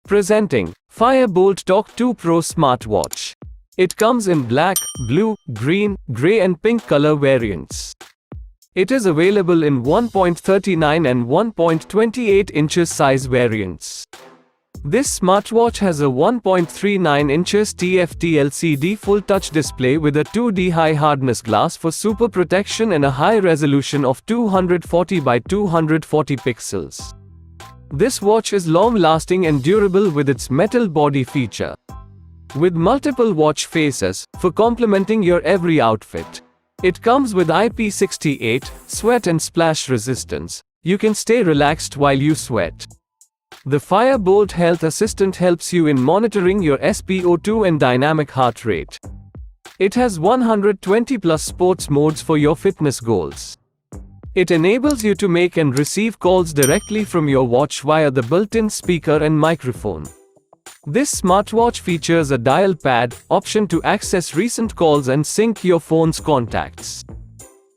Presenting Fire-Boltt Talk 2 Pro Smartwatch. It comes in black, blue, green, grey and pink color variants. It is available in 1.39 and 1.28 inches size variants. This smartwatch has a 1.39 inches TFT LCD full touch display with a 2D high hardness glass for super protection and a high resolution of 240 by 240 pixels. This watch is long-lasting and durable with its metal body feature. With multiple watch faces, for complementing your every outfit. It comes with IP68, sweat and splash resistance. You can stay relaxed while you sweat. The Fire-Boltt Health Assistant helps you in monitoring your SpO2 and dynamic heart rate. It has 120 plus sports modes for your fitness goals. It enables you to make and receive calls directly from your watch via the built-in speaker and microphone. This smartwatch features a dial pad option to access recent calls and sync your phone's contacts.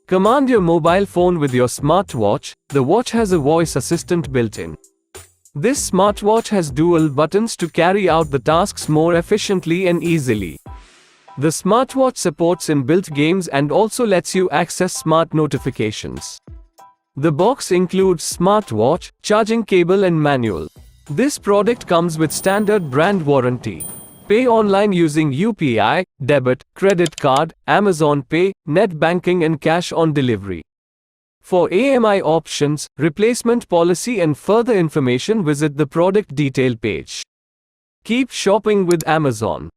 Command your mobile phone with your smartwatch. The watch has a voice assistant built in. This smartwatch has dual buttons to carry out the tasks more efficiently and easily. The smartwatch supports inbuilt games and also lets you access smart notifications. The box includes smartwatch, charging cable and manual. This product comes with standard brand warranty. Pay online using UPI, debit, credit card, Amazon Pay, net banking and cash on delivery. For AMI options, replacement policy and further information, visit the product detail page. Keep shopping with Amazon.